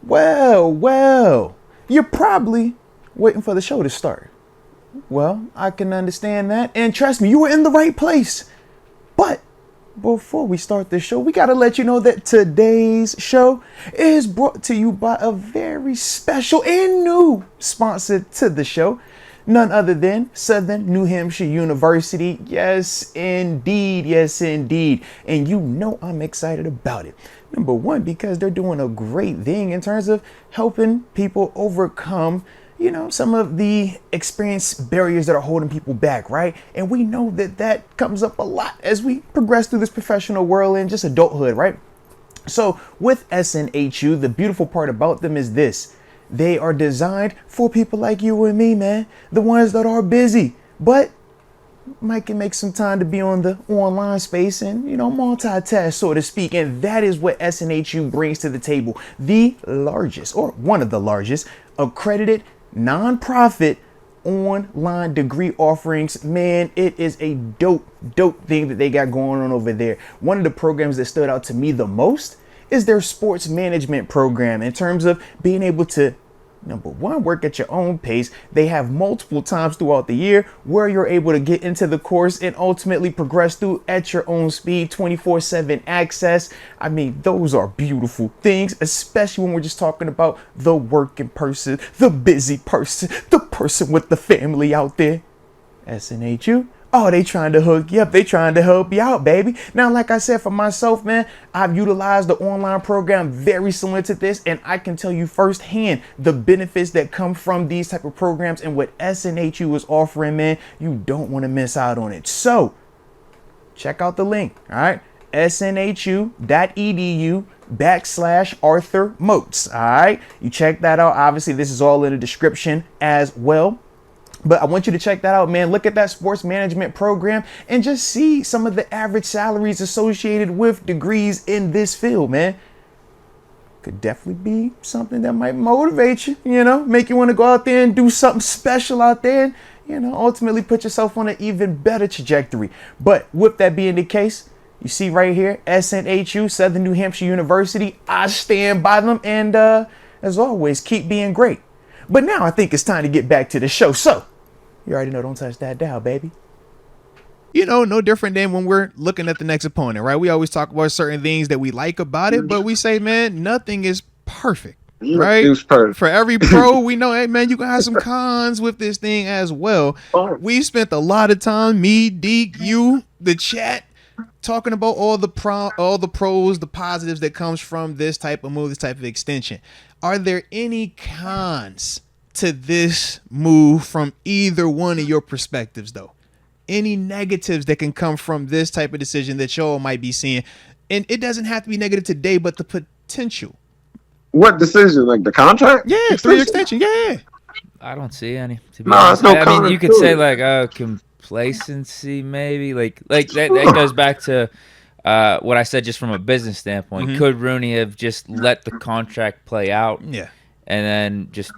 Well, you're probably waiting for the show to start. Well, I can understand that. And trust me, you were in the right place. But before we start the show, we got to let you know that today's show is brought to you by a very special and new sponsor to the show. None other than Southern New Hampshire University. Yes, indeed. Yes, indeed. And you know I'm excited about it. Number one, because they're doing a great thing in terms of helping people overcome, some of the experience barriers that are holding people back, right? And we know that that comes up a lot as we progress through this professional world and just adulthood, right? So with SNHU, the beautiful part about them is this. They are designed for people like you and me, man. The ones that are busy, but can make some time to be on the online space and, multitask, so to speak. And that is what SNHU brings to the table. The largest, or one of the largest, accredited nonprofit online degree offerings. Man, it is a dope thing that they got going on over there. One of the programs that stood out to me the most is their sports management program, in terms of being able to, number one, work at your own pace. They have multiple times throughout the year where you're able to get into the course and ultimately progress through at your own speed, 24/7 access. I mean, those are beautiful things, especially when we're just talking about the working person, the busy person, the person with the family out there. SNHU. Oh, they trying to hook you up. They trying to help you out, baby. Now, like I said, for myself, man, I've utilized the online program very similar to this, and I can tell you firsthand the benefits that come from these type of programs and what SNHU is offering, man. You don't want to miss out on it. So check out the link, all right? snhu.edu/Arthur Moats, all right? You check that out. Obviously, this is all in the description as well. But I want you to check that out, man. Look at that sports management program and just see some of the average salaries associated with degrees in this field, man. Could definitely be something that might motivate you, make you want to go out there and do something special out there and, ultimately put yourself on an even better trajectory. But with that being the case, you see right here, SNHU, Southern New Hampshire University. I stand by them. And as always, keep being great. But now I think it's time to get back to the show. So, you already know, don't touch that dial, baby. No different than when we're looking at the next opponent, right? We always talk about certain things that we like about it, but we say, man, nothing is perfect, right? For every pro, we know, hey, man, you can have some cons with this thing as well. We spent a lot of time, me, Deke, you, the chat, talking about all the pros, the positives that comes from this type of move, this type of extension. Are there any cons to this move from either one of your perspectives, though? Any negatives that can come from this type of decision that y'all might be seeing? And it doesn't have to be negative today, but the potential. What decision? Like the contract? Yeah, 3-year extension. Yeah. I don't see any. To be honest. No, I mean, you could say like complacency, maybe. Like that goes back to what I said, just from a business standpoint. Could Rooney have just let the contract play out? Yeah. And then just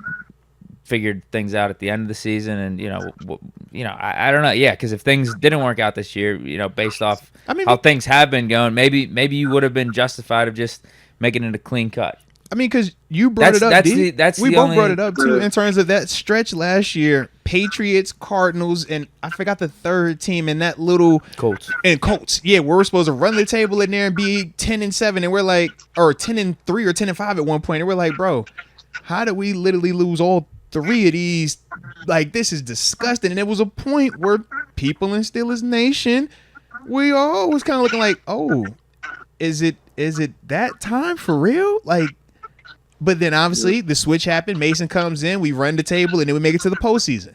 figured things out at the end of the season, and I don't know, because if things didn't work out this year, based off how things have been going, maybe you would have been justified of just making it a clean cut. I mean, because you brought it up, we both brought it up too, in terms of that stretch last year, Patriots, Cardinals, and I forgot the third team in that little Colts. And Colts, yeah, we're supposed to run the table in there and be 10-7, and we're like, or 10-3 or 10-5 at one point, and we're like, bro, how did we literally lose all three of these? Like, this is disgusting. And there was a point where people in Steelers Nation, we all was kind of looking like, oh, is it that time for real? Like, but then obviously the switch happened. Mason comes in, we run the table, and then we make it to the postseason.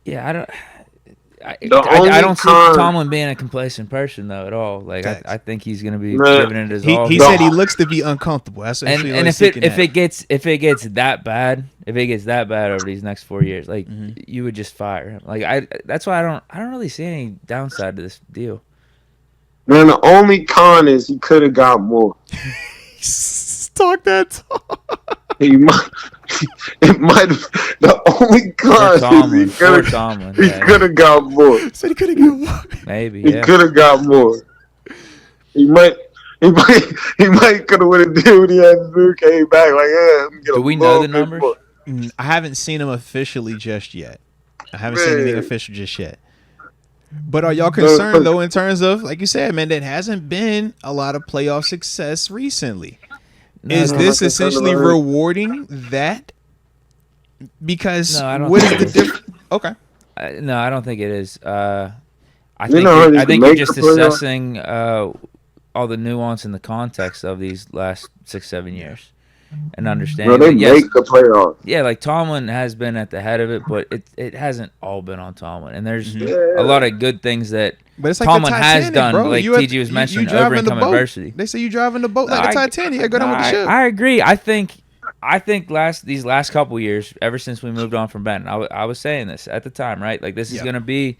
Yeah, I don't see Tomlin being a complacent person though at all. Like I think he's going to be giving it his all. He said he looks to be uncomfortable. That's what and if it gets that bad, over these next 4 years, like you would just fire him. Like that's why I don't really see any downside to this deal. Man, the only con is he could have got more. Talk that talk. It might have. The only con is he could have got more. Said he could have got more. Maybe he could have got more. He might. He might could have went and did what he had to do. Came back like, yeah. Let me get Do we know the numbers? I haven't seen them officially just yet. I haven't seen anything official just yet. But are y'all concerned though in terms of, like you said, man, there hasn't been a lot of playoff success recently? Is this essentially rewarding that? Because what is the difference? Okay. No, I don't think it is. I think you're just assessing all the nuance and the context of these last 6-7 years and understanding. They make the playoffs. Yeah, like Tomlin has been at the head of it, but it hasn't all been on Tomlin. And there's a lot of good things that Tomlin has done, bro. Like TG was mentioning, overcome adversity. They say you driving the boat like the Titanic. Go down with the ship. I agree. I think these last couple years, ever since we moved on from Ben, I was saying this at the time, right? Like this is going to be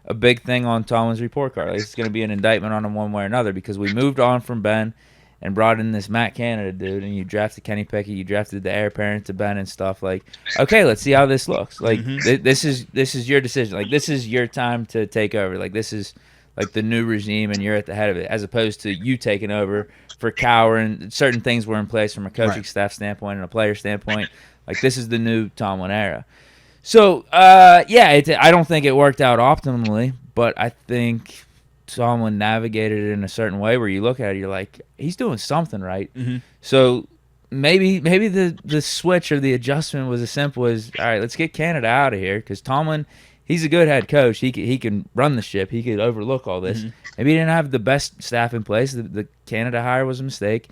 a big thing on Tomlin's report card. Like, it's going to be an indictment on him one way or another because we moved on from Ben and brought in this Matt Canada dude, and you drafted Kenny Pickett, you drafted the heir apparent to Ben and stuff. Like, okay, let's see how this looks. Like, this is your decision. Like, this is your time to take over. Like, this is like the new regime, and you're at the head of it, as opposed to you taking over for Cowher, and certain things were in place from a coaching staff standpoint and a player standpoint. Like, this is the new Tomlin era. So, I don't think it worked out optimally, but I think Tomlin navigated it in a certain way where you look at it, you're like, he's doing something right. So maybe the switch or the adjustment was as simple as, all right, let's get Canada out of here, because Tomlin, he's a good head coach. He can run the ship. He could overlook all this. Maybe he didn't have the best staff in place. The Canada hire was a mistake.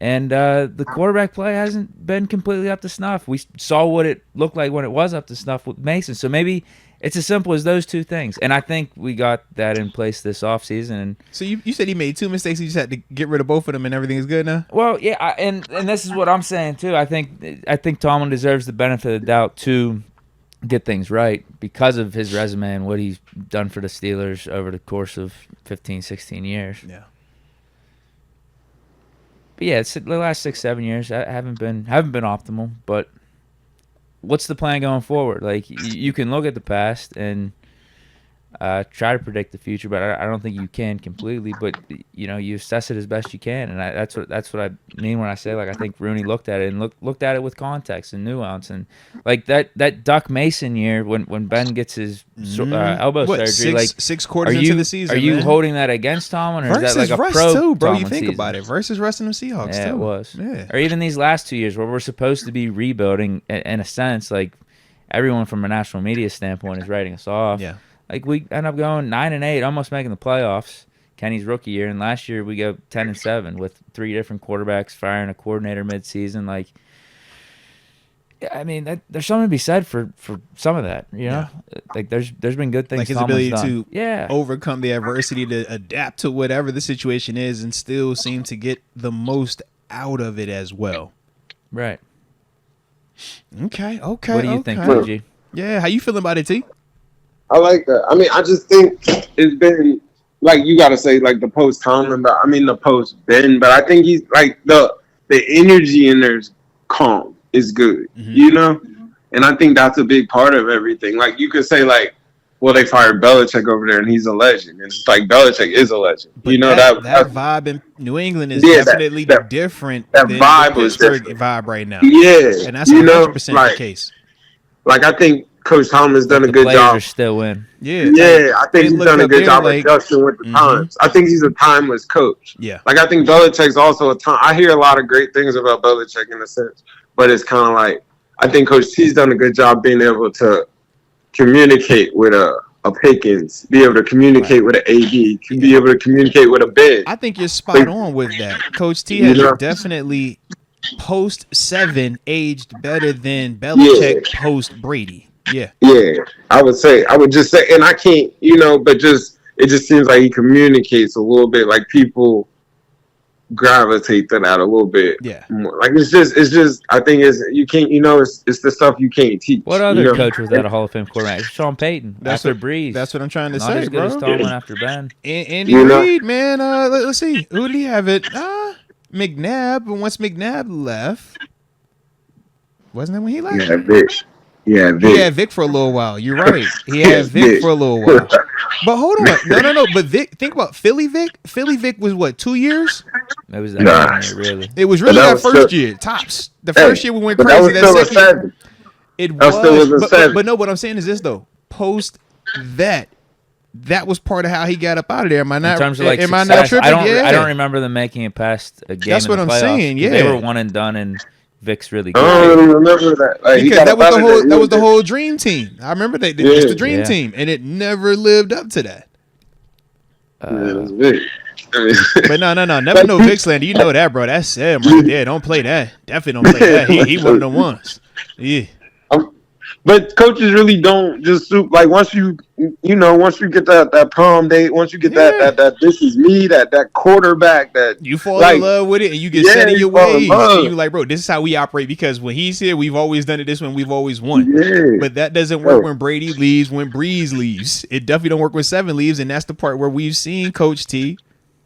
And the quarterback play hasn't been completely up to snuff. We saw what it looked like when it was up to snuff with Mason. So maybe it's as simple as those two things. And I think we got that in place this offseason. So you said he made 2 mistakes. You just had to get rid of both of them and everything is good now? Well, yeah, and this is what I'm saying too. I think Tomlin deserves the benefit of the doubt to get things right because of his resume and what he's done for the Steelers over the course of 15, 16 years. Yeah. But yeah, it's the last 6-7 years haven't been optimal. But what's the plan going forward? Like you can look at the past and try to predict the future, but I don't think you can completely. But you assess it as best you can, and that's what I mean when I say, like, I think Rooney looked at it and looked at it with context and nuance, and like that Duck Mason year when Ben gets his elbow surgery, like 6 quarters into the season. Are you holding that against Tomlin, or versus is that like Russ a pro too, bro? Tomlin You think season? about it, versus Russ and the Seahawks. Yeah, too. it was. Yeah. Or even these last 2 years where we're supposed to be rebuilding in a sense, like everyone from a national media standpoint is writing us off. Yeah. Like we end up going 9-8, almost making the playoffs. Kenny's rookie year, and last year we go 10-7 with 3 different quarterbacks, firing a coordinator midseason. Like, I mean, there's something to be said for some of that. Like there's been good things. Like his Tomlin's ability done. to overcome the adversity, to adapt to whatever the situation is, and still seem to get the most out of it as well. Right. Okay. What do you think, TG? Yeah, how you feeling about it, T? I like that. I mean, I just think it's been, like, you got to say, like, the post-Tomlin, but I mean the post-Ben, but I think he's, like, the energy in there's calm is good, And I think that's a big part of everything. Like, you could say, like, well, they fired Belichick over there, and he's a legend. And it's like, Belichick is a legend. But that vibe in New England is definitely different that than vibe the was Pittsburgh different. vibe right now. Yeah. And that's 100% the case. Like, I think Coach Tomlin's done a good players job. Are still in. Yeah, I think he's done a good job adjusting with the times. I think he's a timeless coach. Yeah. Like, I think Belichick's also a time. I hear a lot of great things about Belichick in a sense, but it's kind of like, I think Coach T's done a good job being able to communicate with a Pickens, be able to communicate with an AD, be able to communicate with a Ben. I think you're spot on with that. Coach T has definitely post-7 aged better than Belichick post-Brady. Yeah, I would just say, and I can't, but it just seems like he communicates a little bit, like people gravitate to that a little bit. Yeah, more. Like it's just, I think you can't, it's the stuff you can't teach. What other coach was that a Hall of Fame quarterback? Sean Payton after Breeze. That's what I'm trying to Not say, as good bro. as Tomlin after Ben. Andy Reid, man. Let's see, who did he have it? McNabb. But once McNabb left, wasn't that when he left? Yeah, bitch. Yeah, He had Vic for a little while. You're right. He had Vic for a little while. But hold on. No. But Vic, think about Philly Vic. Philly Vic was what, 2 years? It was that year, really. It was really that first year, tops. The first year we went crazy. That second year, it was. But no, what I'm saying is this though. Post that was part of how he got up out of there. Am I not? In terms of like am I success, not tripping? I don't remember them making it past a game. That's what I'm saying. Yeah, they were one and done, and Vic's really good. I don't really remember that. Like, because that was the whole dream team. I remember it's the dream team, and it never lived up to that. That's Vic. But no, never no Vic slander. You know that, bro. That's Sam right there. Don't play that. Definitely don't play that. He one of the ones. Yeah. But coaches really don't just like once you get that prom date, once you get that this is me, that quarterback that you fall in love with it and you get set in your ways. And you like, bro, this is how we operate because when he's here, we've always done it this way and we've always won. Yeah. But that doesn't work when Brady leaves, when Breeze leaves. It definitely don't work when Seven leaves, and that's the part where we've seen Coach T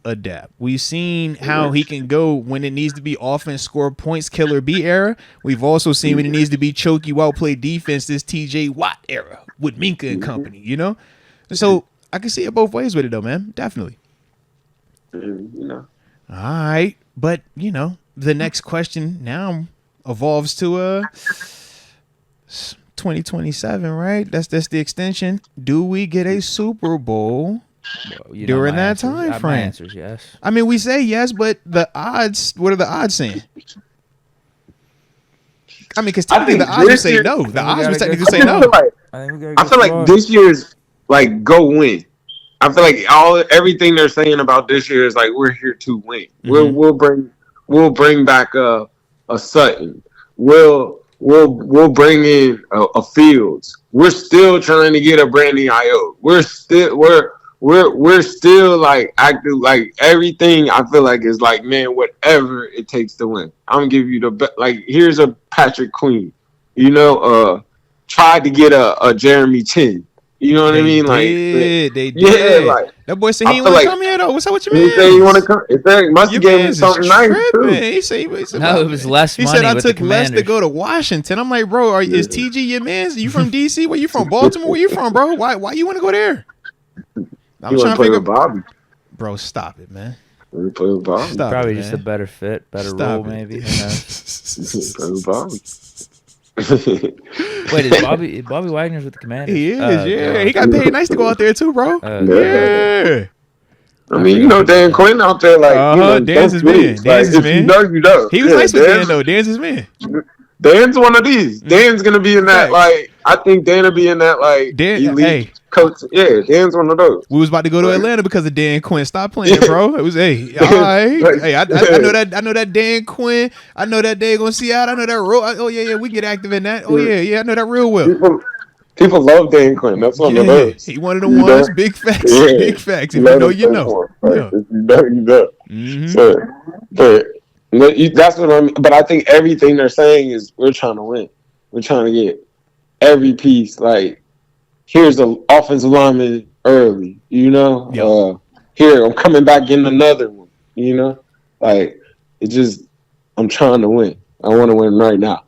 adapt. We've seen how he can go when it needs to be offense, score points, killer B era. We've also seen when it needs to be choke you out, play defense, this TJ Watt era with Minka and company, you know? So I can see it both ways with it though, man. Definitely. All right. But, the next question now evolves to 2027, right? That's the extension. Do we get a Super Bowl during that time frame? My answer is yes. I mean, we say yes, but the odds, what are the odds saying? I mean, because technically the odds would say no. The odds would technically say no. I feel like this year's like go win. I feel like everything they're saying about this year is like we're here to win. Mm-hmm. We'll bring back a Sutton. We'll bring in a Fields. We're still trying to get a Brandon Ayuk. We're still like active, like everything. I feel like is like, man, whatever it takes to win. I'm gonna give you the best. Like, here's a Patrick Queen, tried to get a Jeremy Chin. You know what I mean? Like, they did. Yeah, like that boy said he didn't want to come here though. What's up with your man? He said he want to come. He must have gave him something nice too. He said no, it was less money. He said I with took the less to go to Washington. I'm like, bro, is TG your man? You from DC? Where you from? Baltimore? Where you from, bro? Why you want to go there? I'm trying to figure out Bobby. Bro, stop it, man. Play with Bobby. Stop probably it, just a better fit, better role, maybe. Play with Bobby. Wait, is Bobby Wagner's with the Commanders? He is, yeah. He got paid nice to go out there too, bro. Yeah. I mean, Dan Quinn out there, like, Dan's his man. Dan's his man. You know. He was nice with Dan, though. Dan's his man. Dan's one of these. Dan's gonna be in that, like, I think Dan will be in that, like, elite coach. Yeah, Dan's one of those. We was about to go to Atlanta because of Dan Quinn. Stop playing, bro. It was, all right. Hey, I know that Dan Quinn. I know that they gonna see out. I know that real. Oh yeah, we get active in that. Oh yeah, I know that real well. People love Dan Quinn. That's one of those. He one of the ones. Big facts. Yeah. Big facts. If you know, you know. If you know, you know. Mm-hmm. But that's what I mean. But I think everything they're saying is we're trying to win. We're trying to get every piece. Like, here's the offensive lineman early. Yep. Here, I'm coming back in another one. Like, it just, I'm trying to win. I want to win right now.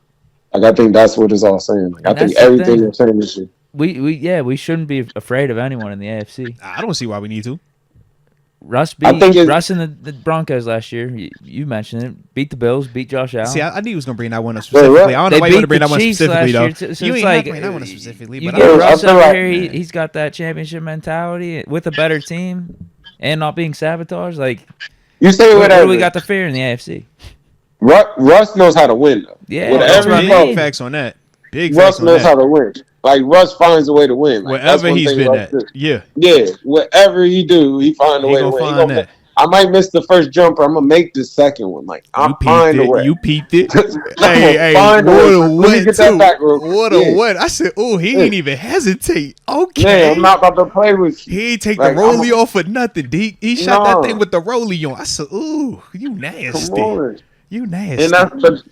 Like, I think that's what it's all saying. Like, I think everything they're saying this year. We shouldn't be afraid of anyone in the AFC. I don't see why we need to. Russ and the Broncos last year. You mentioned it. Beat the Bills. Beat Josh Allen. See, I knew he was going to bring that one up specifically. I don't know why you want to bring that one specifically, though. So you ain't like, bring that one up specifically. You get Russ over here. He's got that championship mentality with a better team and not being sabotaged. Like, you say what do we got to fear in the AFC? Russ knows how to win, though. Yeah, big facts on that. Russ knows how to win. Like, Russ finds a way to win. Like, wherever he's been at. Yeah. Yeah. Whatever he do, he find a way to win. I might miss the first jumper. I'm gonna make the second one. Like, I'm find a way. You peeped it. hey, what a what? I said, he didn't even hesitate. Okay. Man, I'm not about to play with you. He ain't take the rollie off for nothing, Deke. He shot that thing with the rollie on. I said, you nasty. Come on. You nasty. And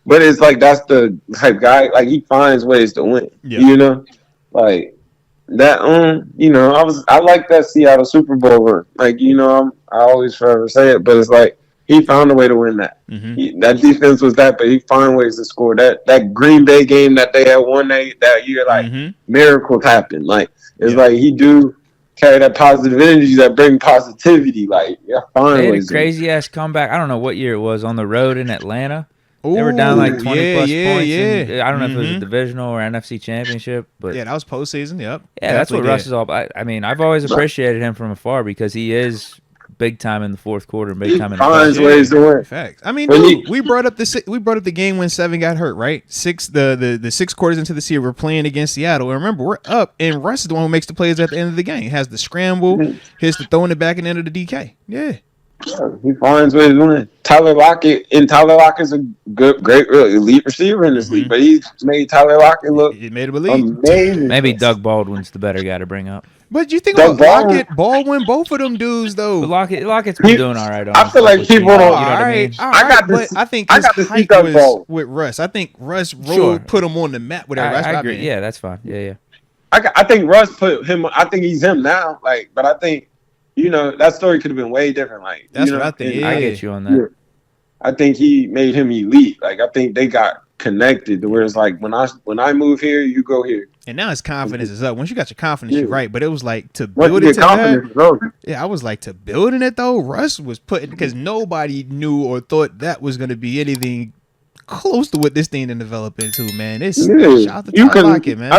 but it's like, that's the type guy, like, he finds ways to win. Yeah. Like that. I like that Seattle Super Bowl run. Like, I always forever say it, but it's like he found a way to win that. That defense was that, but he found ways to score. That Green Bay game that they had won that year, like miracles happen. Like it's like he do carry that positive energy that bring positivity. Like find They had ways. a crazy ass comeback. I don't know what year it was on the road in Atlanta. They were down like 20 plus points. And I don't know if it was a divisional or NFC championship, but that was postseason. Yep. Yeah, that's what Russ is all about. I mean, I've always appreciated him from afar because he is big time in the fourth quarter, and big time in the finds ways to win. Facts. I mean, dude, we brought up the game when 7 got hurt, right? The 6 quarters into the series, we're playing against Seattle. And remember, we're up, and Russ is the one who makes the plays at the end of the game. He has the scramble, hits the throwing it back and into the DK. Yeah. He finds ways to win. Tyler Lockett is a great, elite receiver in this league, but he's made Tyler Lockett look amazing. Maybe Doug Baldwin's the better guy to bring up. But you think about Lockett, Baldwin, both of them dudes though. But Lockett's been doing all right. I feel like people don't. I think his hype was with Russ. I think Russ put him on the map with that. I agree. Yeah, that's fine. Yeah. I think Russ put him. I think he's him now. Like, but I think. That story could have been way different. Like that's what I think. I get you on that. Yeah. I think he made him elite. Like I think they got connected to where it's like when I move here, you go here. And now his confidence is up. Once you got your confidence, you're right. But it was like to build it to that. Yeah, I was like to building it though. Russ was putting because nobody knew or thought that was going to be anything close to what this thing didn't develop into. Man, it's shout out to Tyler Lockett, man.